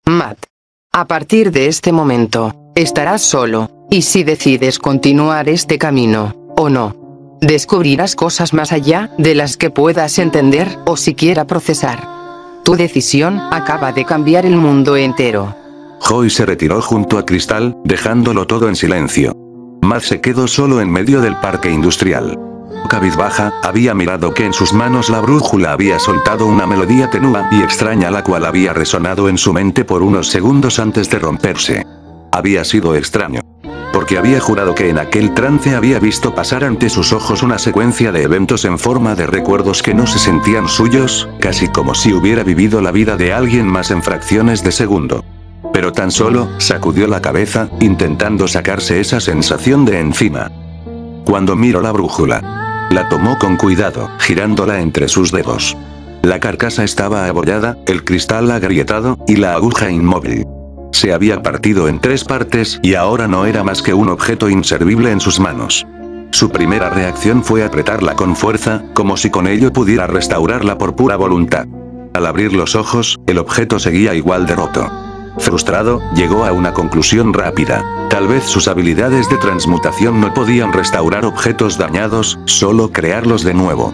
Matt. A partir de este momento, estarás solo, y si decides continuar este camino, o no, descubrirás cosas más allá de las que puedas entender o siquiera procesar. Tu decisión acaba de cambiar el mundo entero. Joy se retiró junto a Cristal, dejándolo todo en silencio. Matt se quedó solo en medio del parque industrial. Cabizbaja, había mirado que en sus manos la brújula había soltado una melodía tenue y extraña la cual había resonado en su mente por unos segundos antes de romperse. Había sido extraño. Porque había jurado que en aquel trance había visto pasar ante sus ojos una secuencia de eventos en forma de recuerdos que no se sentían suyos, casi como si hubiera vivido la vida de alguien más en fracciones de segundo. Pero tan solo sacudió la cabeza, intentando sacarse esa sensación de encima. Cuando miró la brújula, la tomó con cuidado, girándola entre sus dedos. La carcasa estaba abollada, el cristal agrietado, y la aguja inmóvil. Se había partido en 3 partes y ahora no era más que un objeto inservible en sus manos. Su primera reacción fue apretarla con fuerza, como si con ello pudiera restaurarla por pura voluntad. Al abrir los ojos, el objeto seguía igual de roto. Frustrado, llegó a una conclusión rápida. Tal vez sus habilidades de transmutación no podían restaurar objetos dañados, solo crearlos de nuevo.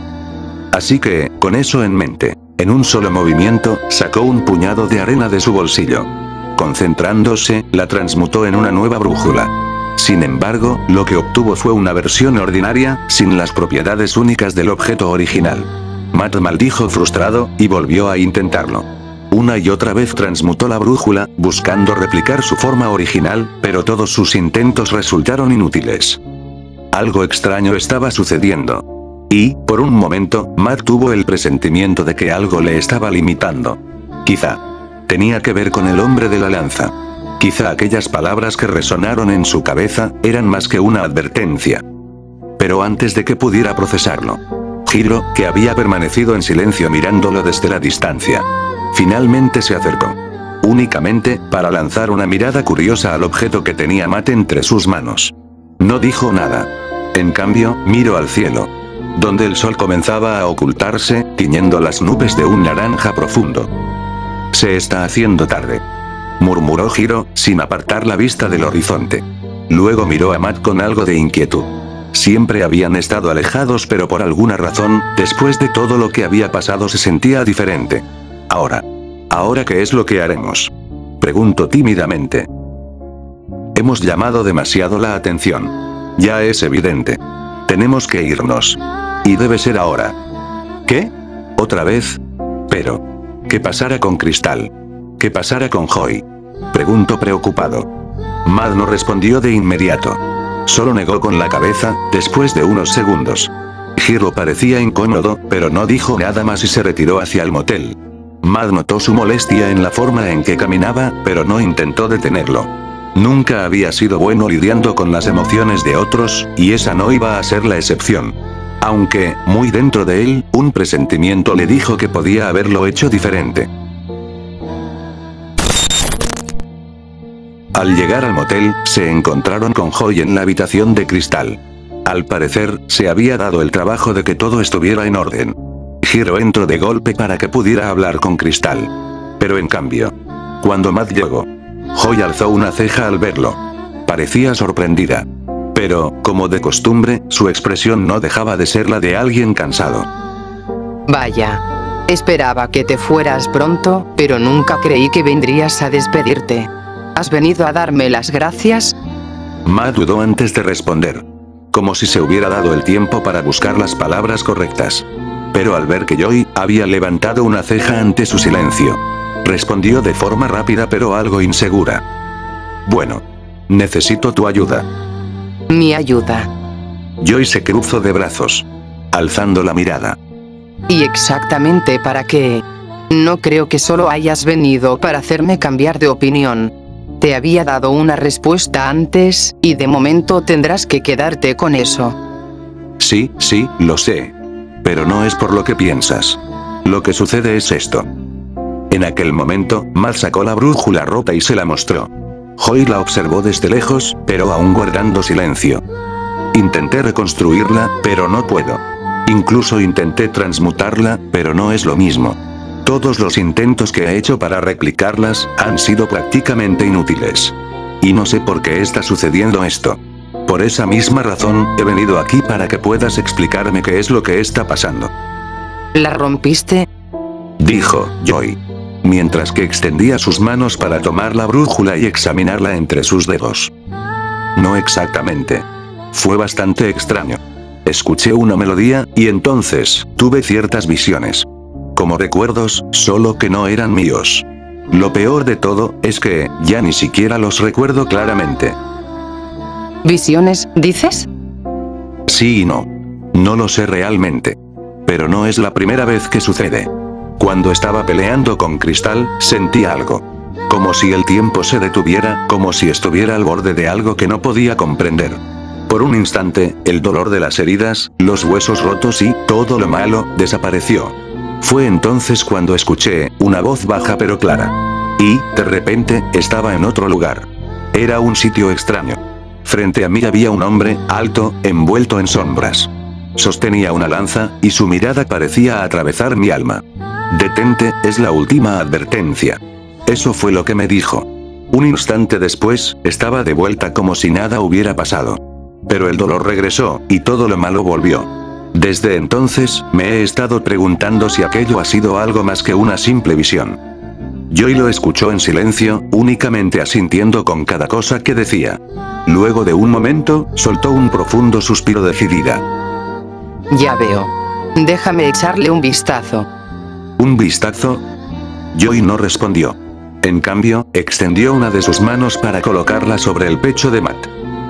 Así que, con eso en mente, en un solo movimiento, sacó un puñado de arena de su bolsillo. Concentrándose, la transmutó en una nueva brújula. Sin embargo, lo que obtuvo fue una versión ordinaria, sin las propiedades únicas del objeto original. Matt maldijo frustrado, y volvió a intentarlo. Una y otra vez transmutó la brújula, buscando replicar su forma original, pero todos sus intentos resultaron inútiles. Algo extraño estaba sucediendo. Y, por un momento, Matt tuvo el presentimiento de que algo le estaba limitando. Quizá tenía que ver con el hombre de la lanza. Quizá aquellas palabras que resonaron en su cabeza eran más que una advertencia. Pero antes de que pudiera procesarlo, Hiro, que había permanecido en silencio mirándolo desde la distancia, finalmente se acercó. Únicamente, para lanzar una mirada curiosa al objeto que tenía Matt entre sus manos. No dijo nada. En cambio, miró al cielo, donde el sol comenzaba a ocultarse, tiñendo las nubes de un naranja profundo. Se está haciendo tarde, murmuró Hiro, sin apartar la vista del horizonte. Luego miró a Matt con algo de inquietud. Siempre habían estado alejados, pero por alguna razón, después de todo lo que había pasado se sentía diferente. ¿Ahora qué es lo que haremos?, preguntó tímidamente. Hemos llamado demasiado la atención. Ya es evidente. Tenemos que irnos. Y debe ser ahora. ¿Qué? ¿Otra vez? Pero, ¿qué pasará con Cristal? ¿Qué pasará con Joy?, preguntó preocupado. Matt no respondió de inmediato. Solo negó con la cabeza, después de unos segundos. Hiro parecía incómodo, pero no dijo nada más y se retiró hacia el motel. Matt notó su molestia en la forma en que caminaba, pero no intentó detenerlo. Nunca había sido bueno lidiando con las emociones de otros, y esa no iba a ser la excepción. Aunque, muy dentro de él, un presentimiento le dijo que podía haberlo hecho diferente. Al llegar al motel, se encontraron con Joy en la habitación de Cristal. Al parecer, se había dado el trabajo de que todo estuviera en orden. Hiro entró de golpe para que pudiera hablar con Cristal. Pero en cambio, cuando Matt llegó, Joy alzó una ceja al verlo. Parecía sorprendida. Pero, como de costumbre, su expresión no dejaba de ser la de alguien cansado. Vaya. Esperaba que te fueras pronto, pero nunca creí que vendrías a despedirte. ¿Has venido a darme las gracias? Matt dudó antes de responder. Como si se hubiera dado el tiempo para buscar las palabras correctas. Pero al ver que Joy había levantado una ceja ante su silencio, respondió de forma rápida pero algo insegura. Bueno. Necesito tu ayuda. Mi ayuda. Joy se cruzó de brazos, alzando la mirada. ¿Y exactamente para qué? No creo que solo hayas venido para hacerme cambiar de opinión. Te había dado una respuesta antes, y de momento tendrás que quedarte con eso. Sí, lo sé. Pero no es por lo que piensas. Lo que sucede es esto. En aquel momento, Matt sacó la brújula rota y se la mostró. Joy la observó desde lejos, pero aún guardando silencio. Intenté reconstruirla, pero no puedo. Incluso intenté transmutarla, pero no es lo mismo. Todos los intentos que he hecho para replicarlas han sido prácticamente inútiles. Y no sé por qué está sucediendo esto. Por esa misma razón, he venido aquí para que puedas explicarme qué es lo que está pasando. ¿La rompiste? Dijo Joy, mientras que extendía sus manos para tomar la brújula y examinarla entre sus dedos. No exactamente. Fue bastante extraño. Escuché una melodía, y entonces, tuve ciertas visiones. Como recuerdos, solo que no eran míos. Lo peor de todo, es que, ya ni siquiera los recuerdo claramente. ¿Visiones, dices? Sí y no. No lo sé realmente. Pero no es la primera vez que sucede. Cuando estaba peleando con Cristal, sentí algo. Como si el tiempo se detuviera, como si estuviera al borde de algo que no podía comprender. Por un instante, el dolor de las heridas, los huesos rotos y todo lo malo, desapareció. Fue entonces cuando escuché una voz baja pero clara. Y, de repente, estaba en otro lugar. Era un sitio extraño. Frente a mí había un hombre, alto, envuelto en sombras. Sostenía una lanza, y su mirada parecía atravesar mi alma. Detente, es la última advertencia. Eso fue lo que me dijo. Un instante después, estaba de vuelta como si nada hubiera pasado. Pero el dolor regresó, y todo lo malo volvió. Desde entonces, me he estado preguntando si aquello ha sido algo más que una simple visión. Joy lo escuchó en silencio, únicamente asintiendo con cada cosa que decía. Luego de un momento, soltó un profundo suspiro decidida. Ya veo. Déjame echarle un vistazo. ¿Un vistazo? Joy no respondió. En cambio, extendió una de sus manos para colocarla sobre el pecho de Matt.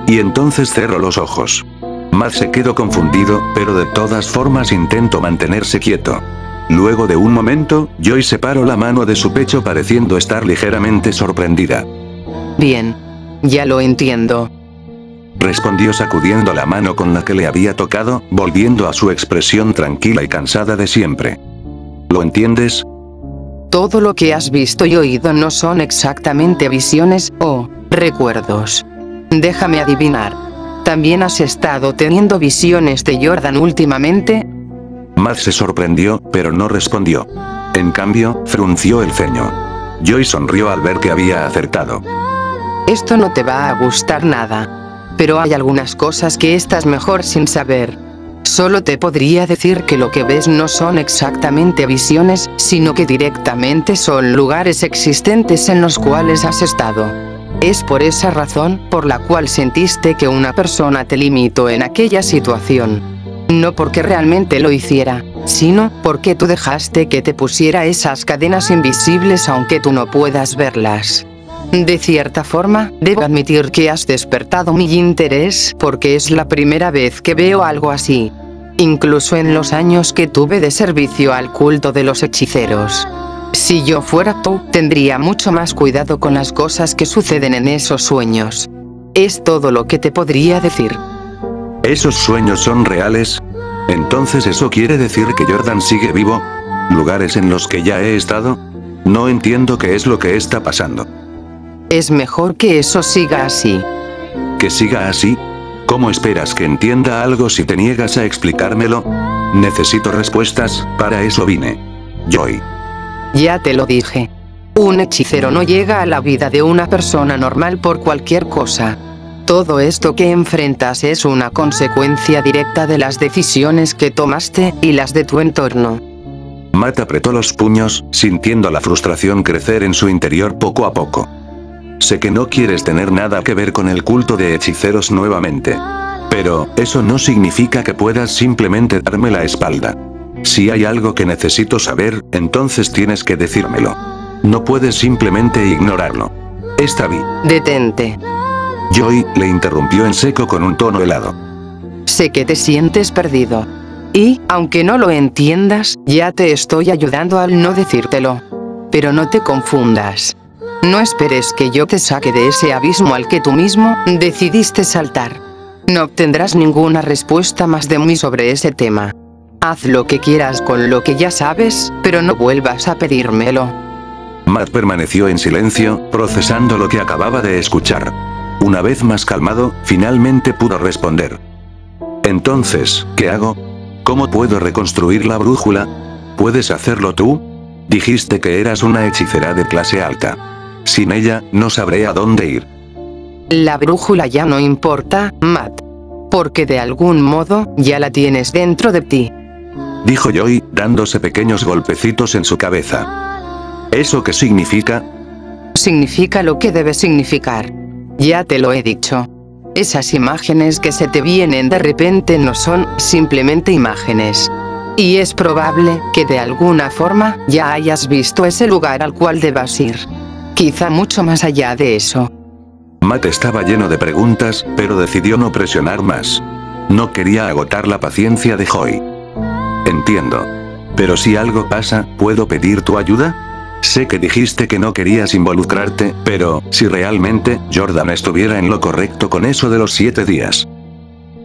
Y entonces cerró los ojos. Matt se quedó confundido, pero de todas formas intentó mantenerse quieto. Luego de un momento, Joy separó la mano de su pecho pareciendo estar ligeramente sorprendida. Bien. Ya lo entiendo. Respondió sacudiendo la mano con la que le había tocado, volviendo a su expresión tranquila y cansada de siempre. ¿Lo entiendes? Todo lo que has visto y oído no son exactamente visiones o recuerdos. Déjame adivinar. ¿También has estado teniendo visiones de Jordan últimamente? Matt se sorprendió, pero no respondió. En cambio, frunció el ceño. Joy sonrió al ver que había acertado. Esto no te va a gustar nada. Pero hay algunas cosas que estás mejor sin saber. Solo te podría decir que lo que ves no son exactamente visiones, sino que directamente son lugares existentes en los cuales has estado. Es por esa razón por la cual sentiste que una persona te limitó en aquella situación. No porque realmente lo hiciera, sino porque tú dejaste que te pusiera esas cadenas invisibles aunque tú no puedas verlas. De cierta forma, debo admitir que has despertado mi interés porque es la primera vez que veo algo así. Incluso en los años que tuve de servicio al culto de los hechiceros. Si yo fuera tú, tendría mucho más cuidado con las cosas que suceden en esos sueños. Es todo lo que te podría decir. ¿Esos sueños son reales? Entonces ¿eso quiere decir que Jordan sigue vivo? ¿Lugares en los que ya he estado? No entiendo qué es lo que está pasando. Es mejor que eso siga así. ¿Que siga así? ¿Cómo esperas que entienda algo si te niegas a explicármelo? Necesito respuestas, para eso vine. Joy. Ya te lo dije. Un hechicero no llega a la vida de una persona normal por cualquier cosa. Todo esto que enfrentas es una consecuencia directa de las decisiones que tomaste y las de tu entorno. Matt apretó los puños, sintiendo la frustración crecer en su interior poco a poco. Sé que no quieres tener nada que ver con el culto de hechiceros nuevamente. Pero, eso no significa que puedas simplemente darme la espalda. Si hay algo que necesito saber, entonces tienes que decírmelo. No puedes simplemente ignorarlo. Está bien. Detente. Joy le interrumpió en seco con un tono helado. Sé que te sientes perdido. Y, aunque no lo entiendas, ya te estoy ayudando al no decírtelo. Pero no te confundas. No esperes que yo te saque de ese abismo al que tú mismo decidiste saltar. No obtendrás ninguna respuesta más de mí sobre ese tema. Haz lo que quieras con lo que ya sabes, pero no vuelvas a pedírmelo. Matt permaneció en silencio, procesando lo que acababa de escuchar. Una vez más calmado, finalmente pudo responder. Entonces, ¿qué hago? ¿Cómo puedo reconstruir la brújula? ¿Puedes hacerlo tú? Dijiste que eras una hechicera de clase alta. Sin ella, no sabré a dónde ir. La brújula ya no importa, Matt. Porque de algún modo, ya la tienes dentro de ti. Dijo Joy, dándose pequeños golpecitos en su cabeza. ¿Eso qué significa? Significa lo que debe significar. Ya te lo he dicho. Esas imágenes que se te vienen de repente no son simplemente imágenes. Y es probable que de alguna forma ya hayas visto ese lugar al cual debas ir. Quizá mucho más allá de eso. Matt estaba lleno de preguntas, pero decidió no presionar más. No quería agotar la paciencia de Joy. Entiendo. Pero si algo pasa, ¿puedo pedir tu ayuda? Sé que dijiste que no querías involucrarte, pero, si realmente, Jordan estuviera en lo correcto con eso de los 7 días.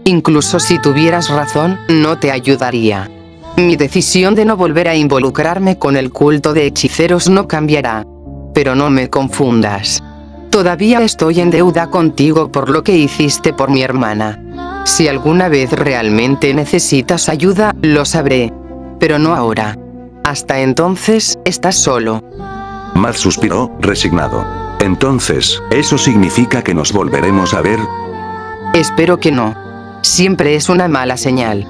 Incluso si tuvieras razón, no te ayudaría. Mi decisión de no volver a involucrarme con el culto de hechiceros no cambiará. Pero no me confundas. Todavía estoy en deuda contigo por lo que hiciste por mi hermana. Si alguna vez realmente necesitas ayuda, lo sabré. Pero no ahora. Hasta entonces, estás solo. Matt suspiró, resignado. Entonces, ¿eso significa que nos volveremos a ver? Espero que no. Siempre es una mala señal.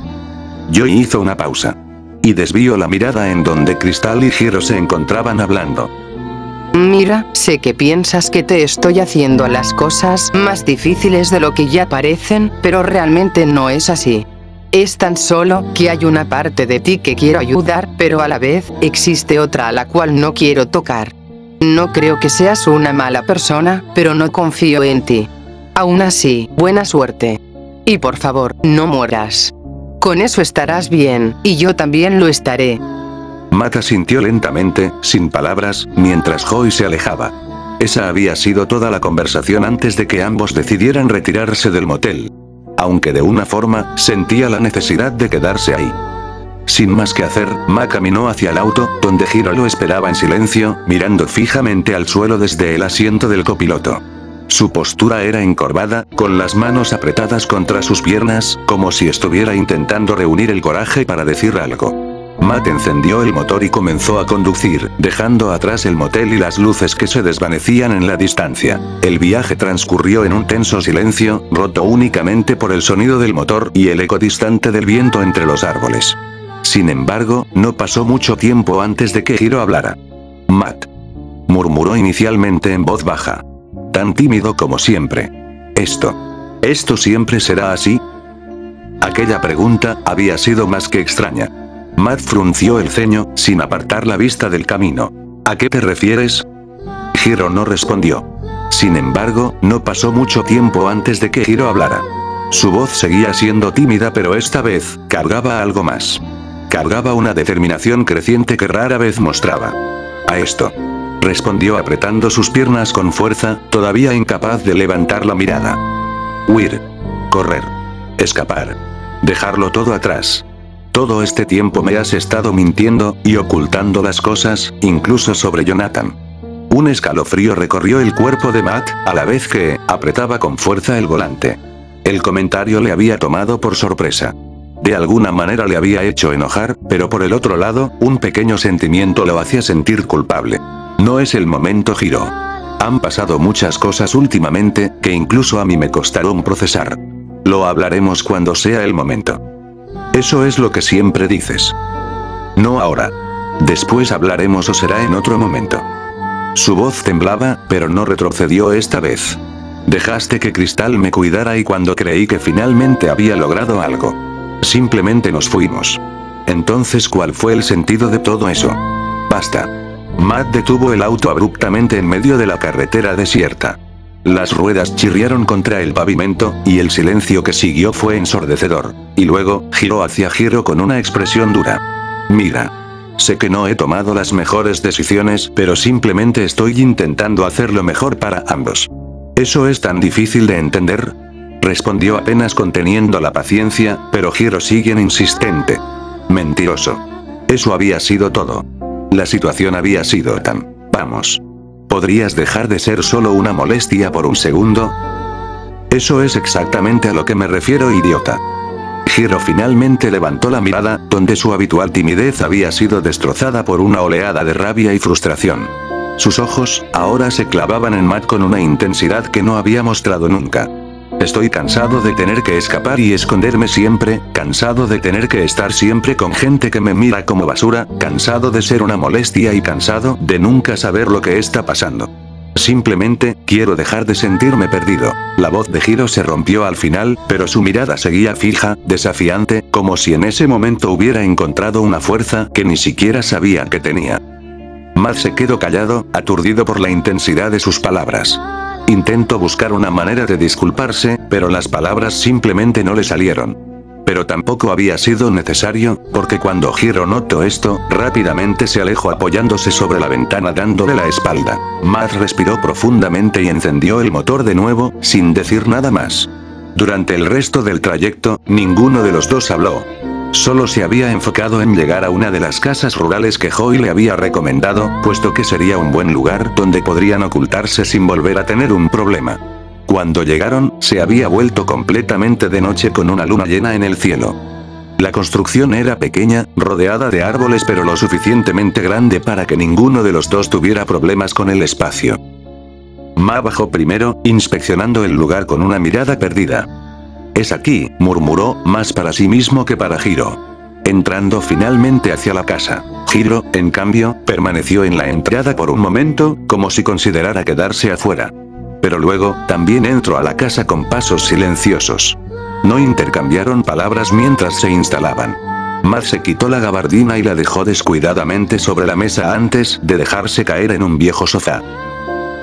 Joy hizo una pausa. Y desvió la mirada en donde Cristal y Hiro se encontraban hablando. Mira, sé que piensas que te estoy haciendo las cosas más difíciles de lo que ya parecen, pero realmente no es así. Es tan solo que hay una parte de ti que quiero ayudar, pero a la vez, existe otra a la cual no quiero tocar. No creo que seas una mala persona, pero no confío en ti. Aún así, buena suerte. Y por favor, no mueras. Con eso estarás bien, y yo también lo estaré. Matt asintió lentamente, sin palabras, mientras Joy se alejaba. Esa había sido toda la conversación antes de que ambos decidieran retirarse del motel. Aunque de una forma, sentía la necesidad de quedarse ahí. Sin más que hacer, Matt caminó hacia el auto, donde Hiro lo esperaba en silencio, mirando fijamente al suelo desde el asiento del copiloto. Su postura era encorvada, con las manos apretadas contra sus piernas, como si estuviera intentando reunir el coraje para decir algo. Matt encendió el motor y comenzó a conducir, dejando atrás el motel y las luces que se desvanecían en la distancia. El viaje transcurrió en un tenso silencio, roto únicamente por el sonido del motor y el eco distante del viento entre los árboles. Sin embargo, no pasó mucho tiempo antes de que Hiro hablara. Matt. Murmuró inicialmente en voz baja. Tan tímido como siempre. ¿Esto siempre será así? Aquella pregunta había sido más que extraña. Matt frunció el ceño, sin apartar la vista del camino. ¿A qué te refieres? Hiro no respondió. Sin embargo, no pasó mucho tiempo antes de que Hiro hablara. Su voz seguía siendo tímida, pero esta vez, cargaba algo más. Cargaba una determinación creciente que rara vez mostraba. A esto. Respondió apretando sus piernas con fuerza, todavía incapaz de levantar la mirada. Huir. Correr. Escapar. Dejarlo todo atrás. Todo este tiempo me has estado mintiendo, y ocultando las cosas, incluso sobre Jonathan. Un escalofrío recorrió el cuerpo de Matt, a la vez que, apretaba con fuerza el volante. El comentario le había tomado por sorpresa. De alguna manera le había hecho enojar, pero por el otro lado, un pequeño sentimiento lo hacía sentir culpable. No es el momento, Hiro. Han pasado muchas cosas últimamente, que incluso a mí me costaron procesar. Lo hablaremos cuando sea el momento. Eso es lo que siempre dices. No ahora. Después hablaremos o será en otro momento. Su voz temblaba, pero no retrocedió esta vez. Dejaste que Cristal me cuidara y cuando creí que finalmente había logrado algo. Simplemente nos fuimos. Entonces, ¿cuál fue el sentido de todo eso? Basta. Matt detuvo el auto abruptamente en medio de la carretera desierta. Las ruedas chirriaron contra el pavimento, y el silencio que siguió fue ensordecedor. Y luego, giró hacia Hiro con una expresión dura. Mira. Sé que no he tomado las mejores decisiones, pero simplemente estoy intentando hacer lo mejor para ambos. ¿Eso es tan difícil de entender? Respondió apenas conteniendo la paciencia, pero Hiro sigue insistente. Mentiroso. Eso había sido todo. La situación había sido tan... Vamos. ¿Podrías dejar de ser solo una molestia por un segundo? Eso es exactamente a lo que me refiero, idiota. Hiro finalmente levantó la mirada, donde su habitual timidez había sido destrozada por una oleada de rabia y frustración. Sus ojos, ahora se clavaban en Matt con una intensidad que no había mostrado nunca. Estoy cansado de tener que escapar y esconderme siempre, cansado de tener que estar siempre con gente que me mira como basura, cansado de ser una molestia y cansado de nunca saber lo que está pasando. Simplemente, quiero dejar de sentirme perdido. La voz de Hiro se rompió al final, pero su mirada seguía fija, desafiante, como si en ese momento hubiera encontrado una fuerza que ni siquiera sabía que tenía. Matt se quedó callado, aturdido por la intensidad de sus palabras. Intentó buscar una manera de disculparse, pero las palabras simplemente no le salieron. Pero tampoco había sido necesario, porque cuando Hiro notó esto, rápidamente se alejó apoyándose sobre la ventana dándole la espalda. Matt respiró profundamente y encendió el motor de nuevo, sin decir nada más. Durante el resto del trayecto, ninguno de los dos habló. Solo se había enfocado en llegar a una de las casas rurales que Joey le había recomendado, puesto que sería un buen lugar donde podrían ocultarse sin volver a tener un problema. Cuando llegaron, se había vuelto completamente de noche con una luna llena en el cielo. La construcción era pequeña, rodeada de árboles pero lo suficientemente grande para que ninguno de los dos tuviera problemas con el espacio. Ma bajó primero, inspeccionando el lugar con una mirada perdida. «Es aquí», murmuró, más para sí mismo que para Hiro. Entrando finalmente hacia la casa. Hiro, en cambio, permaneció en la entrada por un momento, como si considerara quedarse afuera. Pero luego, también entró a la casa con pasos silenciosos. No intercambiaron palabras mientras se instalaban. Matt se quitó la gabardina y la dejó descuidadamente sobre la mesa antes de dejarse caer en un viejo sofá.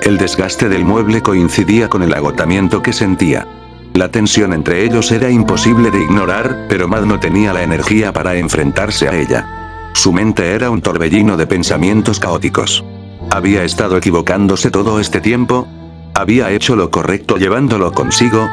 El desgaste del mueble coincidía con el agotamiento que sentía. La tensión entre ellos era imposible de ignorar, pero Matt no tenía la energía para enfrentarse a ella. Su mente era un torbellino de pensamientos caóticos. ¿Había estado equivocándose todo este tiempo? ¿Había hecho lo correcto llevándolo consigo?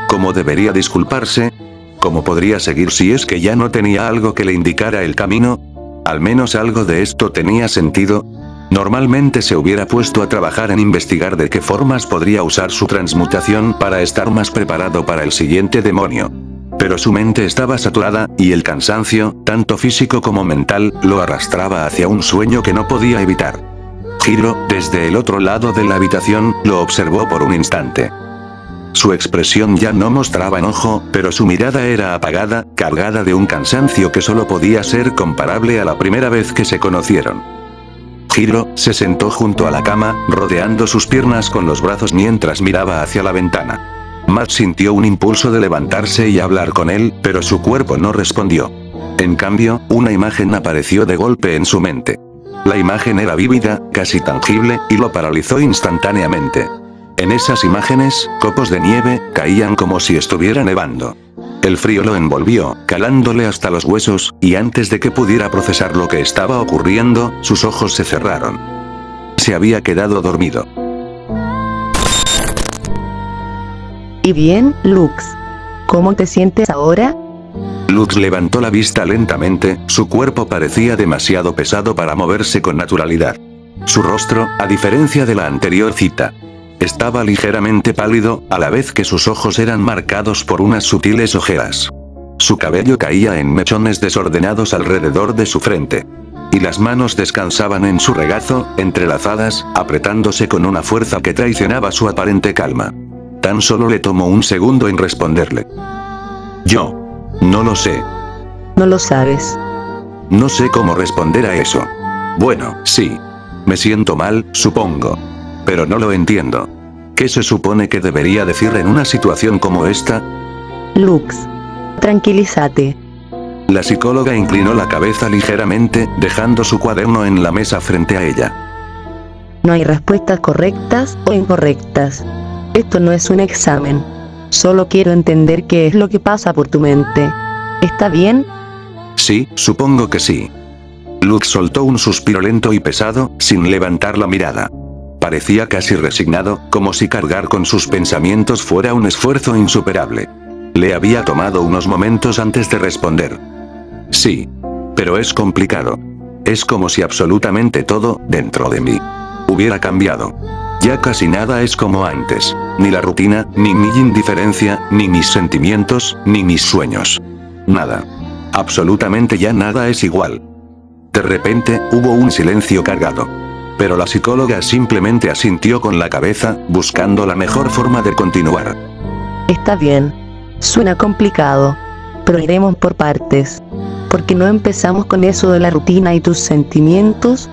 ¿Cómo debería disculparse? ¿Cómo podría seguir si es que ya no tenía algo que le indicara el camino? ¿Al menos algo de esto tenía sentido? Normalmente se hubiera puesto a trabajar en investigar de qué formas podría usar su transmutación para estar más preparado para el siguiente demonio. Pero su mente estaba saturada, y el cansancio, tanto físico como mental, lo arrastraba hacia un sueño que no podía evitar. Hiro, desde el otro lado de la habitación, lo observó por un instante. Su expresión ya no mostraba enojo, pero su mirada era apagada, cargada de un cansancio que solo podía ser comparable a la primera vez que se conocieron. Hiro se sentó junto a la cama, rodeando sus piernas con los brazos mientras miraba hacia la ventana. Matt sintió un impulso de levantarse y hablar con él, pero su cuerpo no respondió. En cambio, una imagen apareció de golpe en su mente. La imagen era vívida, casi tangible, y lo paralizó instantáneamente. En esas imágenes, copos de nieve caían como si estuviera nevando. El frío lo envolvió, calándole hasta los huesos, y antes de que pudiera procesar lo que estaba ocurriendo, sus ojos se cerraron. Se había quedado dormido. ¿Y bien, Lux? ¿Cómo te sientes ahora? Lux levantó la vista lentamente, su cuerpo parecía demasiado pesado para moverse con naturalidad. Su rostro, a diferencia de la anterior cita, estaba ligeramente pálido, a la vez que sus ojos eran marcados por unas sutiles ojeras. Su cabello caía en mechones desordenados alrededor de su frente. Y las manos descansaban en su regazo, entrelazadas, apretándose con una fuerza que traicionaba su aparente calma. Tan solo le tomó un segundo en responderle. Yo. No lo sé. No lo sabes. No sé cómo responder a eso. Bueno, sí. Me siento mal, supongo. Pero no lo entiendo. ¿Qué se supone que debería decir en una situación como esta? Lux. Tranquilízate. La psicóloga inclinó la cabeza ligeramente, dejando su cuaderno en la mesa frente a ella. No hay respuestas correctas o incorrectas. Esto no es un examen. Solo quiero entender qué es lo que pasa por tu mente. ¿Está bien? Sí, supongo que sí. Lux soltó un suspiro lento y pesado, sin levantar la mirada. Parecía casi resignado, como si cargar con sus pensamientos fuera un esfuerzo insuperable. Le había tomado unos momentos antes de responder. Sí. Pero es complicado. Es como si absolutamente todo, dentro de mí, hubiera cambiado. Ya casi nada es como antes. Ni la rutina, ni mi indiferencia, ni mis sentimientos, ni mis sueños. Nada. Absolutamente ya nada es igual. De repente, hubo un silencio cargado. Pero la psicóloga simplemente asintió con la cabeza, buscando la mejor forma de continuar. Está bien. Suena complicado. Pero iremos por partes. ¿Por qué no empezamos con eso de la rutina y tus sentimientos?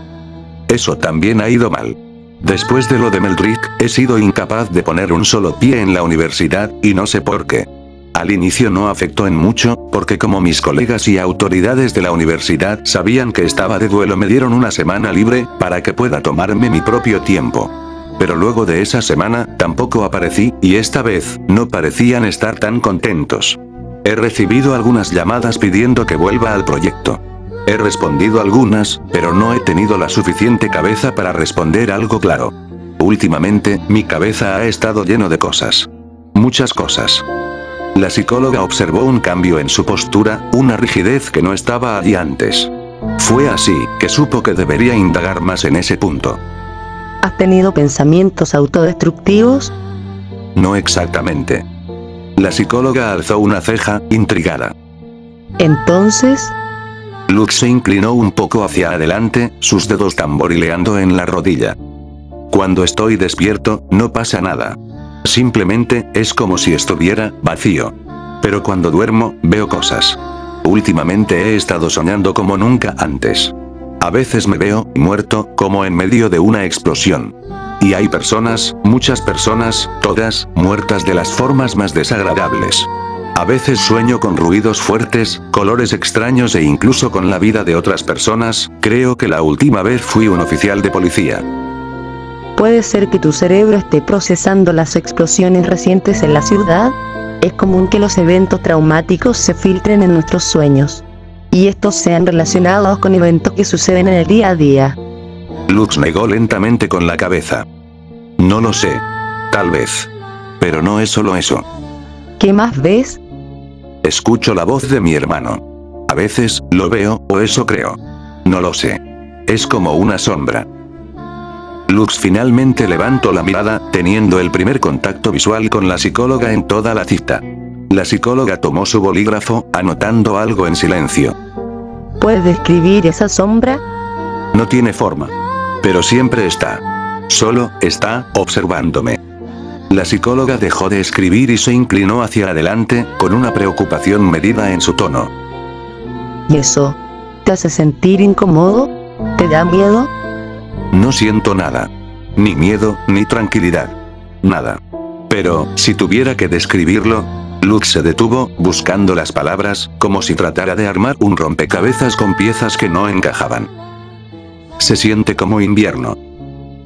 Eso también ha ido mal. Después de lo de Meldrick, he sido incapaz de poner un solo pie en la universidad, y no sé por qué. Al inicio no afectó en mucho, porque como mis colegas y autoridades de la universidad sabían que estaba de duelo, me dieron una semana libre, para que pueda tomarme mi propio tiempo. Pero luego de esa semana, tampoco aparecí, y esta vez, no parecían estar tan contentos. He recibido algunas llamadas pidiendo que vuelva al proyecto. He respondido algunas, pero no he tenido la suficiente cabeza para responder algo claro. Últimamente, mi cabeza ha estado lleno de cosas. Muchas cosas. La psicóloga observó un cambio en su postura, una rigidez que no estaba allí antes. Fue así, que supo que debería indagar más en ese punto. ¿Has tenido pensamientos autodestructivos? No exactamente. La psicóloga alzó una ceja, intrigada. Entonces, Lux se inclinó un poco hacia adelante, sus dedos tamborileando en la rodilla. Cuando estoy despierto, no pasa nada. Simplemente, es como si estuviera vacío. Pero cuando duermo, veo cosas. Últimamente he estado soñando como nunca antes. A veces me veo muerto, como en medio de una explosión. Y hay personas, muchas personas, todas, muertas de las formas más desagradables. A veces sueño con ruidos fuertes, colores extraños e incluso con la vida de otras personas. Creo que la última vez fui un oficial de policía. ¿puede ser que tu cerebro esté procesando las explosiones recientes en la ciudad? Es común que los eventos traumáticos se filtren en nuestros sueños. Y estos sean relacionados con eventos que suceden en el día a día. Lux negó lentamente con la cabeza. No lo sé. Tal vez. Pero no es solo eso. ¿Qué más ves? Escucho la voz de mi hermano. A veces, lo veo, o eso creo. No lo sé. Es como una sombra. Lux finalmente levantó la mirada, teniendo el primer contacto visual con la psicóloga en toda la cita. La psicóloga tomó su bolígrafo, anotando algo en silencio. ¿Puedes describir esa sombra? No tiene forma. Pero siempre está. Solo está observándome. La psicóloga dejó de escribir y se inclinó hacia adelante, con una preocupación medida en su tono. ¿Y eso? ¿Te hace sentir incómodo? ¿Te da miedo? No siento nada. Ni miedo, ni tranquilidad. Nada. Pero, si tuviera que describirlo... Lux se detuvo, buscando las palabras, como si tratara de armar un rompecabezas con piezas que no encajaban. Se siente como invierno.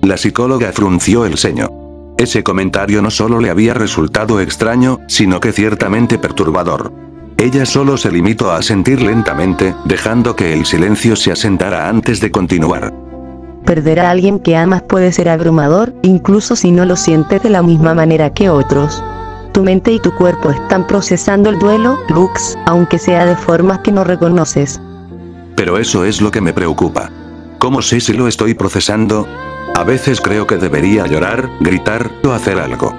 La psicóloga frunció el ceño. Ese comentario no solo le había resultado extraño, sino que ciertamente perturbador. Ella solo se limitó a asentir lentamente, dejando que el silencio se asentara antes de continuar. Perder a alguien que amas puede ser abrumador, incluso si no lo sientes de la misma manera que otros. Tu mente y tu cuerpo están procesando el duelo, Lux, aunque sea de formas que no reconoces. Pero eso es lo que me preocupa. ¿Cómo sé si lo estoy procesando? A veces creo que debería llorar, gritar, o hacer algo.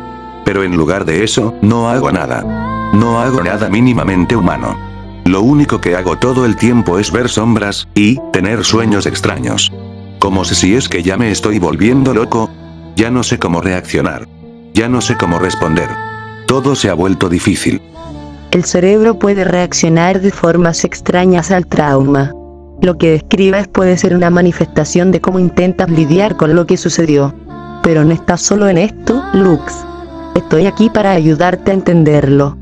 Pero en lugar de eso, no hago nada. No hago nada mínimamente humano. Lo único que hago todo el tiempo es ver sombras, y tener sueños extraños. Como si es que ya me estoy volviendo loco. Ya no sé cómo reaccionar. Ya no sé cómo responder. Todo se ha vuelto difícil. El cerebro puede reaccionar de formas extrañas al trauma. Lo que describes puede ser una manifestación de cómo intentas lidiar con lo que sucedió. Pero no estás solo en esto, Lux. Estoy aquí para ayudarte a entenderlo.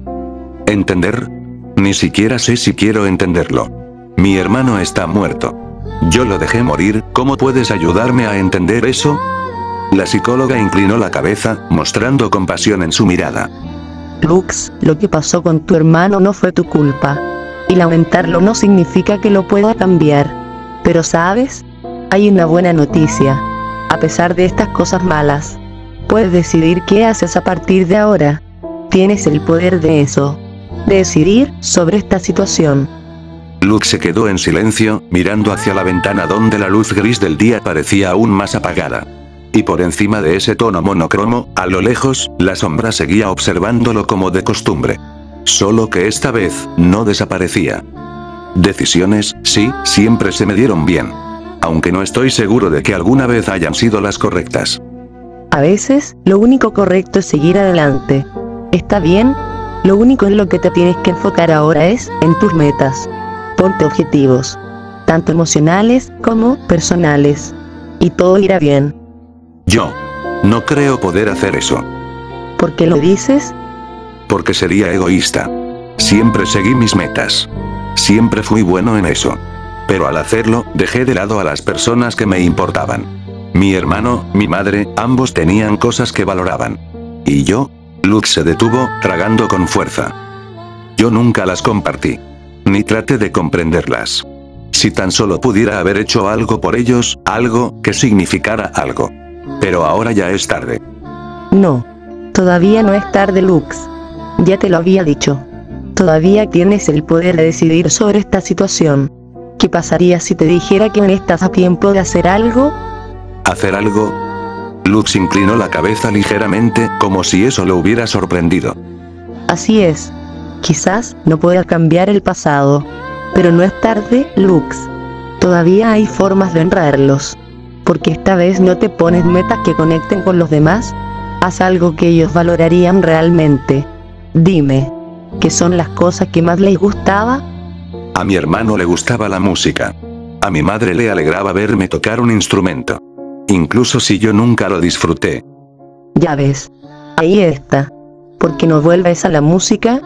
¿Entender? Ni siquiera sé si quiero entenderlo. Mi hermano está muerto. Yo lo dejé morir, ¿cómo puedes ayudarme a entender eso? La psicóloga inclinó la cabeza, mostrando compasión en su mirada. Lux, lo que pasó con tu hermano no fue tu culpa. Y lamentarlo no significa que lo pueda cambiar. Pero ¿sabes? Hay una buena noticia. A pesar de estas cosas malas, puedes decidir qué haces a partir de ahora. Tienes el poder de eso. De decidir sobre esta situación. Lux se quedó en silencio, mirando hacia la ventana donde la luz gris del día parecía aún más apagada. Y por encima de ese tono monocromo, a lo lejos, la sombra seguía observándolo como de costumbre. Solo que esta vez, no desaparecía. Decisiones, sí, siempre se me dieron bien. Aunque no estoy seguro de que alguna vez hayan sido las correctas. A veces, lo único correcto es seguir adelante. ¿Está bien? Lo único en lo que te tienes que enfocar ahora es en tus metas. Ponte objetivos, tanto emocionales como personales. Y todo irá bien. Yo no creo poder hacer eso. ¿Por qué lo dices? Porque sería egoísta. Siempre seguí mis metas. Siempre fui bueno en eso. Pero al hacerlo, dejé de lado a las personas que me importaban. Mi hermano, mi madre, ambos tenían cosas que valoraban. Y yo, Lux se detuvo, tragando con fuerza. Yo nunca las compartí. Ni traté de comprenderlas. Si tan solo pudiera haber hecho algo por ellos, algo que significara algo. Pero ahora ya es tarde. No. Todavía no es tarde, Lux. Ya te lo había dicho. Todavía tienes el poder de decidir sobre esta situación. ¿Qué pasaría si te dijera que aún estás a tiempo de hacer algo? ¿Hacer algo? Lux inclinó la cabeza ligeramente, como si eso lo hubiera sorprendido. Así es. Quizás no puedas cambiar el pasado. Pero no es tarde, Lux. Todavía hay formas de honrarlos. Porque esta vez no te pones metas que conecten con los demás. Haz algo que ellos valorarían realmente. Dime, ¿qué son las cosas que más les gustaba? A mi hermano le gustaba la música. A mi madre le alegraba verme tocar un instrumento. Incluso si yo nunca lo disfruté. Ya ves. Ahí está. ¿Por qué no vuelves a la música?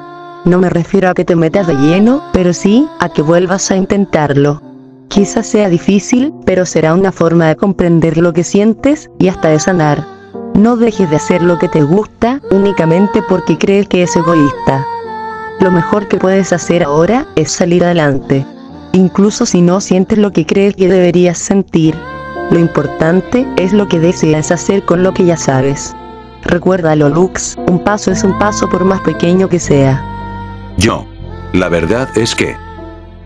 No me refiero a que te metas de lleno, pero sí a que vuelvas a intentarlo. Quizás sea difícil, pero será una forma de comprender lo que sientes y hasta de sanar. No dejes de hacer lo que te gusta únicamente porque crees que es egoísta. Lo mejor que puedes hacer ahora es salir adelante. Incluso si no sientes lo que crees que deberías sentir. Lo importante es lo que deseas hacer con lo que ya sabes. Recuérdalo, Lux, un paso es un paso por más pequeño que sea. La verdad es que...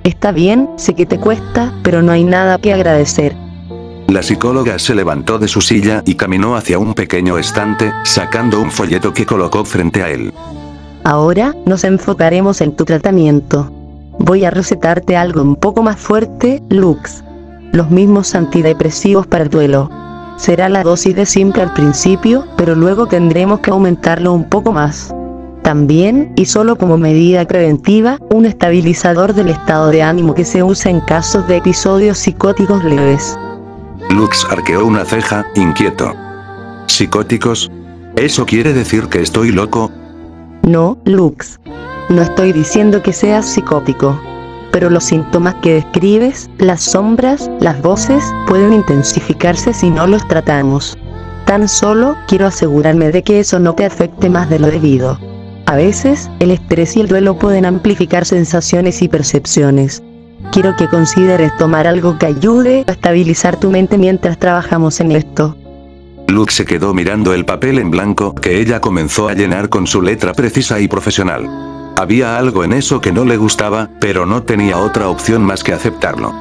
Está bien, sé que te cuesta, pero no hay nada que agradecer. La psicóloga se levantó de su silla y caminó hacia un pequeño estante, sacando un folleto que colocó frente a él. Ahora, nos enfocaremos en tu tratamiento. Voy a recetarte algo un poco más fuerte, Lux. Los mismos antidepresivos para el duelo. Será la dosis de siempre al principio, pero luego tendremos que aumentarlo un poco más. También, y solo como medida preventiva, un estabilizador del estado de ánimo que se usa en casos de episodios psicóticos leves. Lux arqueó una ceja, inquieto. ¿Psicóticos? ¿Eso quiere decir que estoy loco? No, Lux. No estoy diciendo que seas psicótico. Pero los síntomas que describes, las sombras, las voces, pueden intensificarse si no los tratamos. Tan solo quiero asegurarme de que eso no te afecte más de lo debido. A veces, el estrés y el duelo pueden amplificar sensaciones y percepciones. Quiero que consideres tomar algo que ayude a estabilizar tu mente mientras trabajamos en esto. Lux se quedó mirando el papel en blanco que ella comenzó a llenar con su letra precisa y profesional. Había algo en eso que no le gustaba, pero no tenía otra opción más que aceptarlo.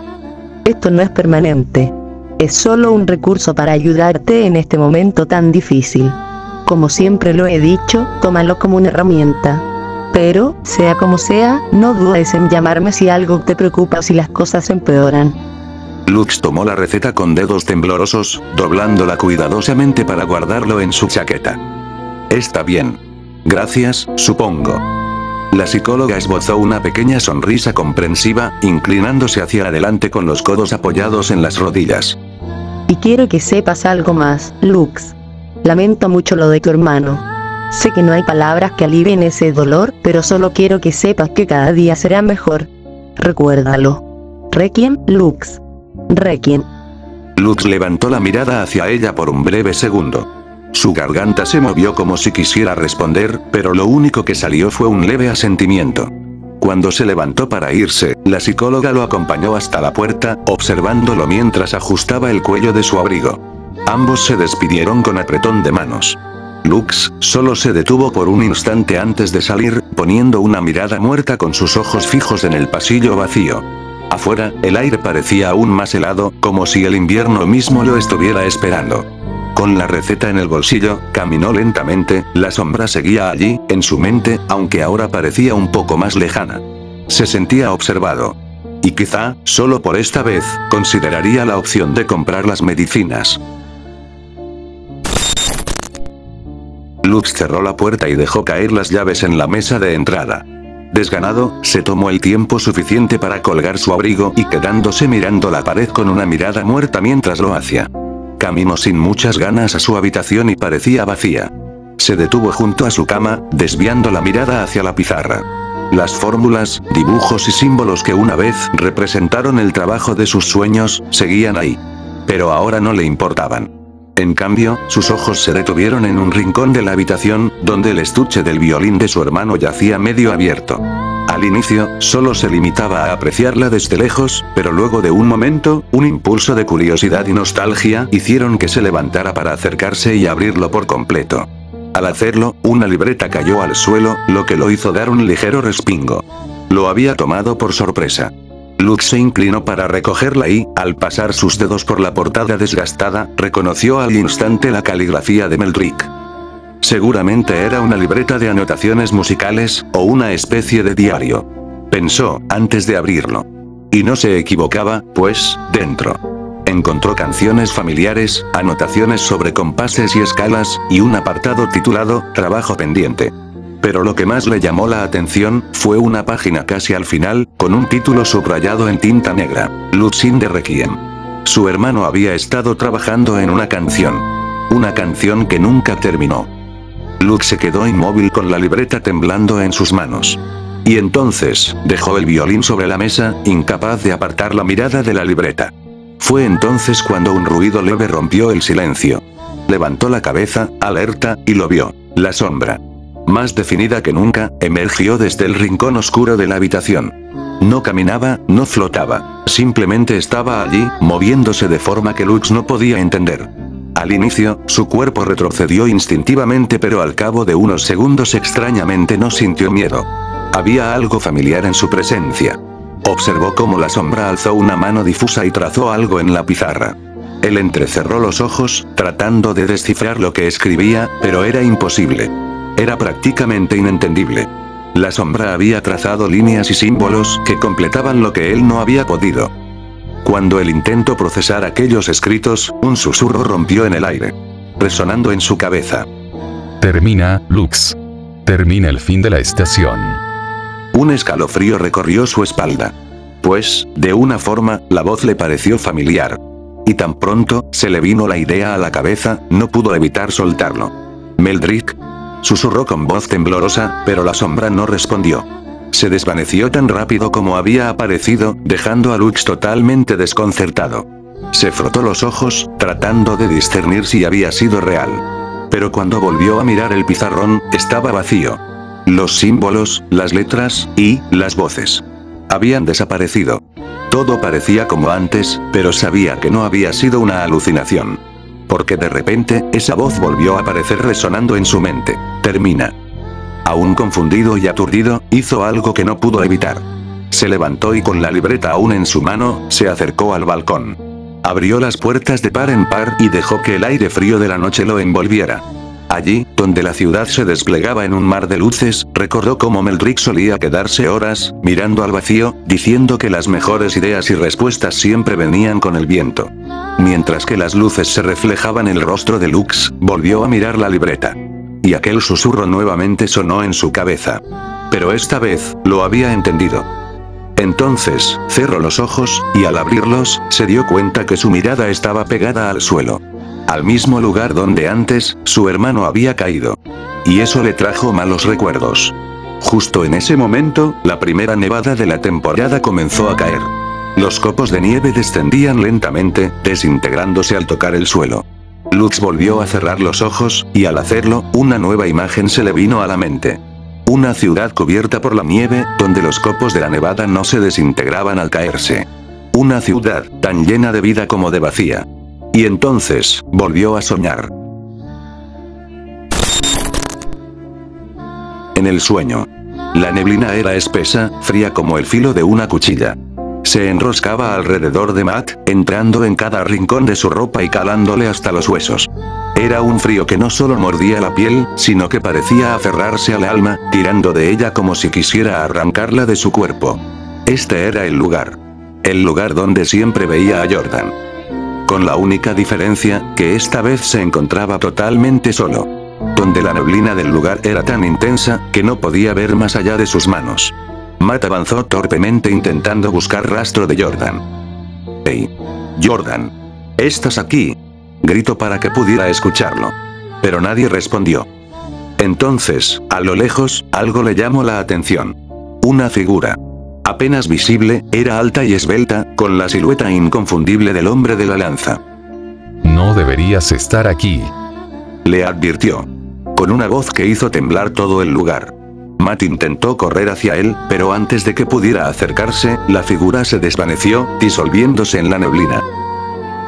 Esto no es permanente. Es solo un recurso para ayudarte en este momento tan difícil. Como siempre lo he dicho, tómalo como una herramienta. Pero, sea como sea, no dudes en llamarme si algo te preocupa o si las cosas empeoran. Lux tomó la receta con dedos temblorosos, doblándola cuidadosamente para guardarlo en su chaqueta. Está bien. Gracias, supongo. La psicóloga esbozó una pequeña sonrisa comprensiva, inclinándose hacia adelante con los codos apoyados en las rodillas. Y quiero que sepas algo más, Lux. Lamento mucho lo de tu hermano. Sé que no hay palabras que alivien ese dolor, pero solo quiero que sepas que cada día será mejor. Recuérdalo. Requiem, Lux. Requiem. Lux levantó la mirada hacia ella por un breve segundo. Su garganta se movió como si quisiera responder, pero lo único que salió fue un leve asentimiento. Cuando se levantó para irse, la psicóloga lo acompañó hasta la puerta, observándolo mientras ajustaba el cuello de su abrigo. Ambos se despidieron con apretón de manos. Lux solo se detuvo por un instante antes de salir, poniendo una mirada muerta con sus ojos fijos en el pasillo vacío. Afuera, el aire parecía aún más helado, como si el invierno mismo lo estuviera esperando. Con la receta en el bolsillo, caminó lentamente, la sombra seguía allí, en su mente, aunque ahora parecía un poco más lejana. Se sentía observado. Y quizá, solo por esta vez, consideraría la opción de comprar las medicinas. Lux cerró la puerta y dejó caer las llaves en la mesa de entrada. Desganado, se tomó el tiempo suficiente para colgar su abrigo y quedándose mirando la pared con una mirada muerta mientras lo hacía. Caminó sin muchas ganas a su habitación y parecía vacía. Se detuvo junto a su cama, desviando la mirada hacia la pizarra. Las fórmulas, dibujos y símbolos que una vez representaron el trabajo de sus sueños, seguían ahí. Pero ahora no le importaban. En cambio, sus ojos se detuvieron en un rincón de la habitación, donde el estuche del violín de su hermano yacía medio abierto. Al inicio, solo se limitaba a apreciarla desde lejos, pero luego de un momento, un impulso de curiosidad y nostalgia hicieron que se levantara para acercarse y abrirlo por completo. Al hacerlo, una libreta cayó al suelo, lo que lo hizo dar un ligero respingo. Lo había tomado por sorpresa. Lux se inclinó para recogerla y, al pasar sus dedos por la portada desgastada, reconoció al instante la caligrafía de Meldrick. Seguramente era una libreta de anotaciones musicales, o una especie de diario. Pensó, antes de abrirlo. Y no se equivocaba, pues, dentro encontró canciones familiares, anotaciones sobre compases y escalas, y un apartado titulado, Trabajo pendiente. Pero lo que más le llamó la atención, fue una página casi al final, con un título subrayado en tinta negra, Lutz in the Requiem. Su hermano había estado trabajando en una canción que nunca terminó. Lux se quedó inmóvil con la libreta temblando en sus manos. Y entonces, dejó el violín sobre la mesa, incapaz de apartar la mirada de la libreta. Fue entonces cuando un ruido leve rompió el silencio. Levantó la cabeza, alerta, y lo vio. La sombra, más definida que nunca, emergió desde el rincón oscuro de la habitación. No caminaba, no flotaba, simplemente estaba allí, moviéndose de forma que Lux no podía entender. Al inicio, su cuerpo retrocedió instintivamente, pero al cabo de unos segundos extrañamente no sintió miedo. Había algo familiar en su presencia. Observó cómo la sombra alzó una mano difusa y trazó algo en la pizarra. Él entrecerró los ojos, tratando de descifrar lo que escribía, pero era imposible. Era prácticamente inentendible. La sombra había trazado líneas y símbolos que completaban lo que él no había podido. Cuando él intentó procesar aquellos escritos, un susurro rompió en el aire, resonando en su cabeza. Termina, Lux. Termina el fin de la estación. Un escalofrío recorrió su espalda. Pues, de una forma, la voz le pareció familiar. Y tan pronto, se le vino la idea a la cabeza, no pudo evitar soltarlo. «Meldrick», susurró con voz temblorosa, pero la sombra no respondió. Se desvaneció tan rápido como había aparecido, dejando a Lux totalmente desconcertado. Se frotó los ojos, tratando de discernir si había sido real. Pero cuando volvió a mirar el pizarrón, estaba vacío. Los símbolos, las letras, y las voces habían desaparecido. Todo parecía como antes, pero sabía que no había sido una alucinación. Porque de repente, esa voz volvió a aparecer resonando en su mente. Termina. Aún confundido y aturdido, hizo algo que no pudo evitar. Se levantó y con la libreta aún en su mano, se acercó al balcón. Abrió las puertas de par en par y dejó que el aire frío de la noche lo envolviera. Allí, donde la ciudad se desplegaba en un mar de luces, recordó cómo Meldrick solía quedarse horas, mirando al vacío, diciendo que las mejores ideas y respuestas siempre venían con el viento. Mientras que las luces se reflejaban en el rostro de Lux, volvió a mirar la libreta. Y aquel susurro nuevamente sonó en su cabeza. Pero esta vez, lo había entendido. Entonces, cerró los ojos, y al abrirlos, se dio cuenta que su mirada estaba pegada al suelo. Al mismo lugar donde antes, su hermano había caído. Y eso le trajo malos recuerdos. Justo en ese momento, la primera nevada de la temporada comenzó a caer. Los copos de nieve descendían lentamente, desintegrándose al tocar el suelo. Lux volvió a cerrar los ojos, y al hacerlo, una nueva imagen se le vino a la mente. Una ciudad cubierta por la nieve, donde los copos de la nevada no se desintegraban al caerse. Una ciudad, tan llena de vida como de vacía. Y entonces, volvió a soñar. En el sueño. La neblina era espesa, fría como el filo de una cuchilla. Se enroscaba alrededor de Matt, entrando en cada rincón de su ropa y calándole hasta los huesos. Era un frío que no solo mordía la piel, sino que parecía aferrarse al alma, tirando de ella como si quisiera arrancarla de su cuerpo. Este era el lugar. El lugar donde siempre veía a Jordan. Con la única diferencia, que esta vez se encontraba totalmente solo. Donde la neblina del lugar era tan intensa, que no podía ver más allá de sus manos. Matt avanzó torpemente intentando buscar rastro de Jordan. «¡Hey! Jordan. ¿Estás aquí?», gritó para que pudiera escucharlo. Pero nadie respondió. Entonces, a lo lejos, algo le llamó la atención. Una figura. Apenas visible, era alta y esbelta, con la silueta inconfundible del hombre de la lanza. «No deberías estar aquí», le advirtió. Con una voz que hizo temblar todo el lugar. Matt intentó correr hacia él, pero antes de que pudiera acercarse, la figura se desvaneció, disolviéndose en la neblina.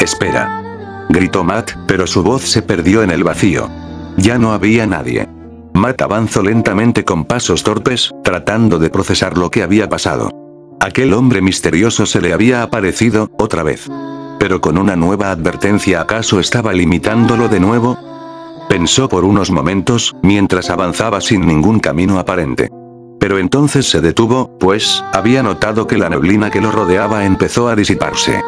«Espera», gritó Matt, pero su voz se perdió en el vacío. Ya no había nadie. Matt avanzó lentamente con pasos torpes, tratando de procesar lo que había pasado. Aquel hombre misterioso se le había aparecido, otra vez. Pero con una nueva advertencia, ¿acaso estaba limitándolo de nuevo? Pensó por unos momentos, mientras avanzaba sin ningún camino aparente. Pero entonces se detuvo, pues, había notado que la neblina que lo rodeaba empezó a disiparse.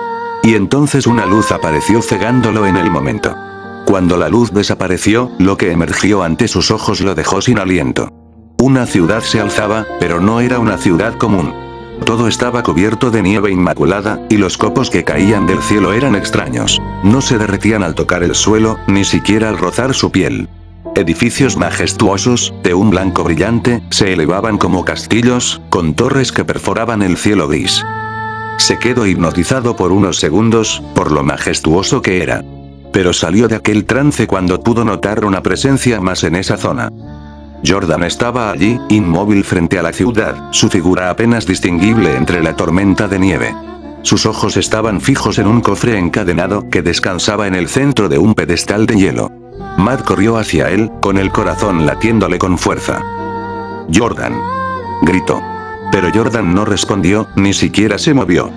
Y entonces una luz apareció cegándolo en el momento. Cuando la luz desapareció, lo que emergió ante sus ojos lo dejó sin aliento. Una ciudad se alzaba, pero no era una ciudad común. Todo estaba cubierto de nieve inmaculada, y los copos que caían del cielo eran extraños. No se derretían al tocar el suelo, ni siquiera al rozar su piel. Edificios majestuosos, de un blanco brillante, se elevaban como castillos, con torres que perforaban el cielo gris. Se quedó hipnotizado por unos segundos, por lo majestuoso que era. Pero salió de aquel trance cuando pudo notar una presencia más en esa zona. Jordan estaba allí, inmóvil frente a la ciudad, su figura apenas distinguible entre la tormenta de nieve. Sus ojos estaban fijos en un cofre encadenado que descansaba en el centro de un pedestal de hielo. Matt corrió hacia él, con el corazón latiéndole con fuerza. «Jordan», gritó. Pero Jordan no respondió, ni siquiera se movió.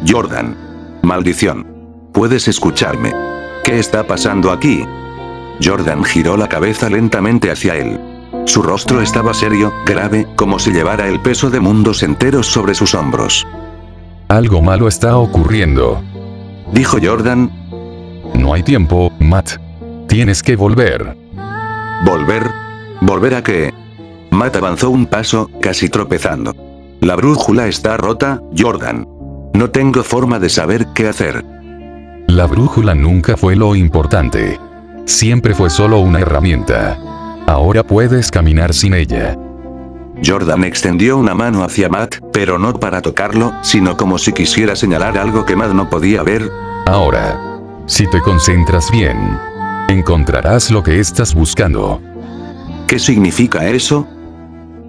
«Jordan. Maldición. ¿Puedes escucharme? ¿Qué está pasando aquí?». Jordan giró la cabeza lentamente hacia él. Su rostro estaba serio, grave, como si llevara el peso de mundos enteros sobre sus hombros. «Algo malo está ocurriendo», dijo Jordan. «No hay tiempo, Matt. Tienes que volver». ¿Volver? ¿Volver a qué? Matt avanzó un paso, casi tropezando. «La brújula está rota, Jordan. No tengo forma de saber qué hacer». La brújula nunca fue lo importante. Siempre fue solo una herramienta. Ahora puedes caminar sin ella. Jordan extendió una mano hacia Matt, pero no para tocarlo, sino como si quisiera señalar algo que Matt no podía ver. Ahora, si te concentras bien, encontrarás lo que estás buscando. ¿Qué significa eso?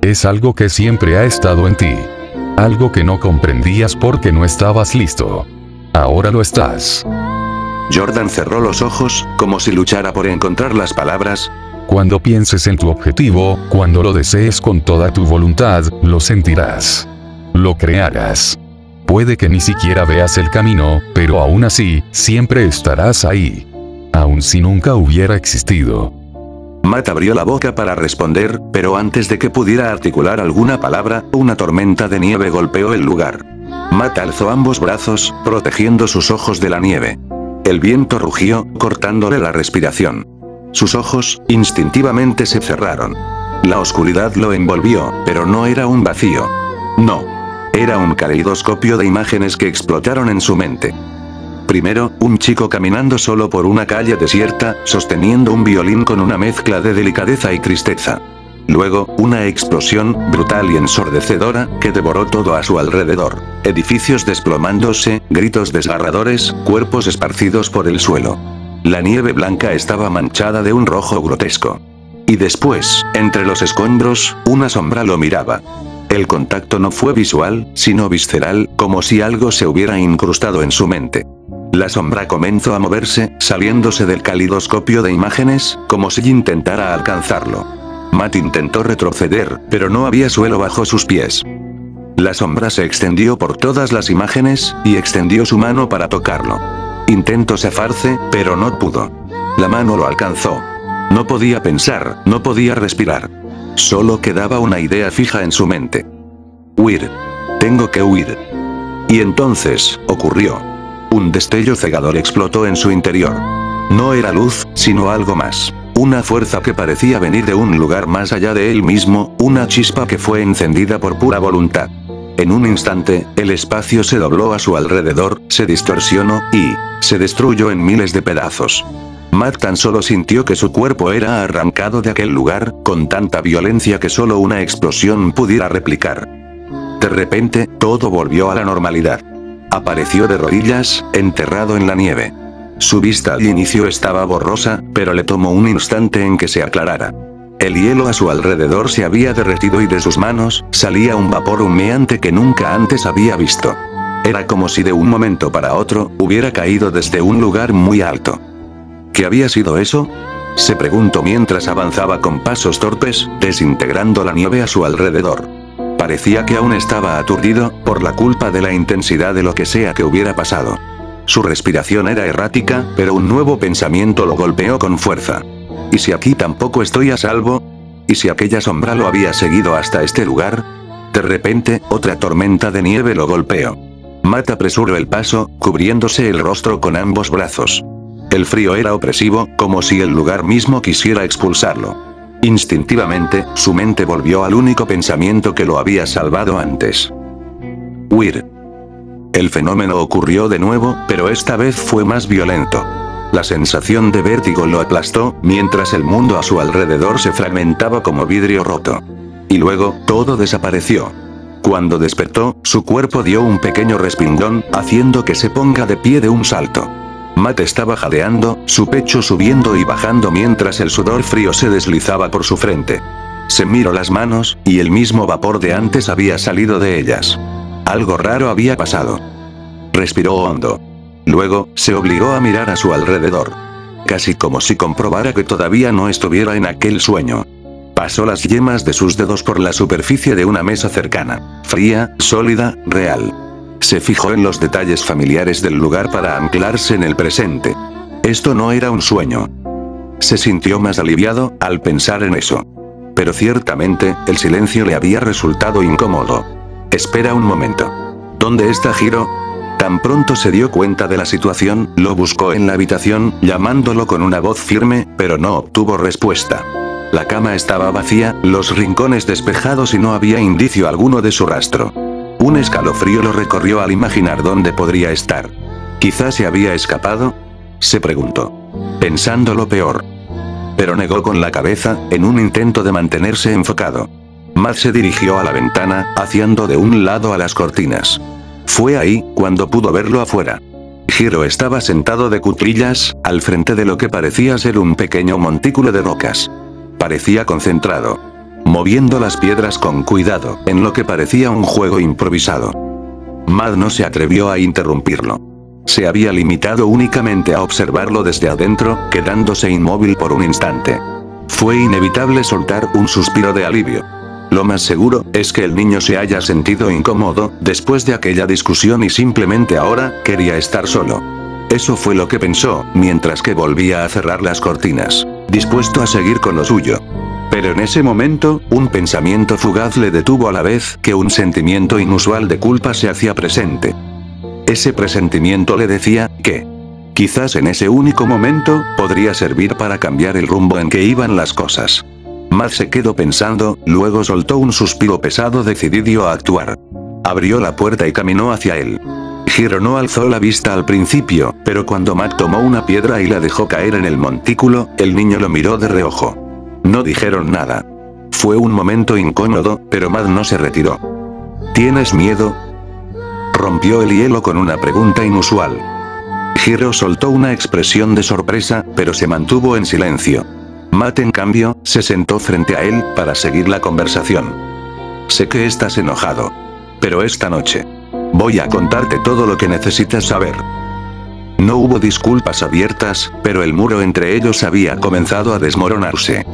Es algo que siempre ha estado en ti. Algo que no comprendías porque no estabas listo. Ahora lo estás. Jordan cerró los ojos, como si luchara por encontrar las palabras. Cuando pienses en tu objetivo, cuando lo desees con toda tu voluntad, lo sentirás. Lo crearás. Puede que ni siquiera veas el camino, pero aún así, siempre estarás ahí. Aun si nunca hubiera existido. Matt abrió la boca para responder, pero antes de que pudiera articular alguna palabra, una tormenta de nieve golpeó el lugar. Matt alzó ambos brazos, protegiendo sus ojos de la nieve. El viento rugió, cortándole la respiración. Sus ojos, instintivamente se cerraron. La oscuridad lo envolvió, pero no era un vacío. No. Era un caleidoscopio de imágenes que explotaron en su mente. Primero, un chico caminando solo por una calle desierta, sosteniendo un violín con una mezcla de delicadeza y tristeza. Luego, una explosión, brutal y ensordecedora, que devoró todo a su alrededor. Edificios desplomándose, gritos desgarradores, cuerpos esparcidos por el suelo. La nieve blanca estaba manchada de un rojo grotesco. Y después, entre los escombros, una sombra lo miraba. El contacto no fue visual, sino visceral, como si algo se hubiera incrustado en su mente. La sombra comenzó a moverse, saliéndose del caleidoscopio de imágenes, como si intentara alcanzarlo. Matt intentó retroceder, pero no había suelo bajo sus pies. La sombra se extendió por todas las imágenes, y extendió su mano para tocarlo. Intentó zafarse, pero no pudo. La mano lo alcanzó. No podía pensar, no podía respirar. Solo quedaba una idea fija en su mente. Huir. Tengo que huir. Y entonces, ocurrió. Un destello cegador explotó en su interior. No era luz, sino algo más. Una fuerza que parecía venir de un lugar más allá de él mismo, una chispa que fue encendida por pura voluntad. En un instante, el espacio se dobló a su alrededor, se distorsionó, y se destruyó en miles de pedazos. Matt tan solo sintió que su cuerpo era arrancado de aquel lugar, con tanta violencia que solo una explosión pudiera replicar. De repente, todo volvió a la normalidad. Apareció de rodillas, enterrado en la nieve. Su vista al inicio estaba borrosa, pero le tomó un instante en que se aclarara. El hielo a su alrededor se había derretido y de sus manos salía un vapor humeante que nunca antes había visto. Era como si de un momento para otro hubiera caído desde un lugar muy alto. ¿Qué había sido eso? Se preguntó mientras avanzaba con pasos torpes, desintegrando la nieve a su alrededor. Parecía que aún estaba aturdido, por la culpa de la intensidad de lo que sea que hubiera pasado. Su respiración era errática, pero un nuevo pensamiento lo golpeó con fuerza. ¿Y si aquí tampoco estoy a salvo? ¿Y si aquella sombra lo había seguido hasta este lugar? De repente, otra tormenta de nieve lo golpeó. Matt apresuró el paso, cubriéndose el rostro con ambos brazos. El frío era opresivo, como si el lugar mismo quisiera expulsarlo. Instintivamente, su mente volvió al único pensamiento que lo había salvado antes. Huir. El fenómeno ocurrió de nuevo, pero esta vez fue más violento. La sensación de vértigo lo aplastó, mientras el mundo a su alrededor se fragmentaba como vidrio roto. Y luego, todo desapareció. Cuando despertó, su cuerpo dio un pequeño respingón, haciendo que se ponga de pie de un salto. Matt estaba jadeando, su pecho subiendo y bajando mientras el sudor frío se deslizaba por su frente. Se miró las manos, y el mismo vapor de antes había salido de ellas. Algo raro había pasado. Respiró hondo. Luego, se obligó a mirar a su alrededor. Casi como si comprobara que todavía no estuviera en aquel sueño. Pasó las yemas de sus dedos por la superficie de una mesa cercana. Fría, sólida, real. Se fijó en los detalles familiares del lugar para anclarse en el presente. Esto no era un sueño. Se sintió más aliviado, al pensar en eso. Pero ciertamente, el silencio le había resultado incómodo. Espera un momento. ¿Dónde está Hiro? Tan pronto se dio cuenta de la situación, lo buscó en la habitación, llamándolo con una voz firme, pero no obtuvo respuesta. La cama estaba vacía, los rincones despejados y no había indicio alguno de su rastro. Un escalofrío lo recorrió al imaginar dónde podría estar. ¿Quizás se había escapado? Se preguntó. Pensando lo peor. Pero negó con la cabeza, en un intento de mantenerse enfocado. Matt se dirigió a la ventana, haciendo de un lado a las cortinas. Fue ahí, cuando pudo verlo afuera. Hiro estaba sentado de cuclillas, al frente de lo que parecía ser un pequeño montículo de rocas. Parecía concentrado. Moviendo las piedras con cuidado, en lo que parecía un juego improvisado. Matt no se atrevió a interrumpirlo. Se había limitado únicamente a observarlo desde adentro, quedándose inmóvil por un instante. Fue inevitable soltar un suspiro de alivio. Lo más seguro es que el niño se haya sentido incómodo después de aquella discusión y simplemente ahora quería estar solo. Eso fue lo que pensó, mientras que volvía a cerrar las cortinas, dispuesto a seguir con lo suyo. Pero en ese momento, un pensamiento fugaz le detuvo a la vez que un sentimiento inusual de culpa se hacía presente. Ese presentimiento le decía que, quizás en ese único momento, podría servir para cambiar el rumbo en que iban las cosas. Matt se quedó pensando, luego soltó un suspiro pesado decidido a actuar. Abrió la puerta y caminó hacia él. Hiro no alzó la vista al principio, pero cuando Matt tomó una piedra y la dejó caer en el montículo, el niño lo miró de reojo. No dijeron nada. Fue un momento incómodo, pero Matt no se retiró. ¿Tienes miedo? Rompió el hielo con una pregunta inusual. Hiro soltó una expresión de sorpresa, pero se mantuvo en silencio. Matt, en cambio, se sentó frente a él, para seguir la conversación. Sé que estás enojado. Pero esta noche voy a contarte todo lo que necesitas saber. No hubo disculpas abiertas, pero el muro entre ellos había comenzado a desmoronarse.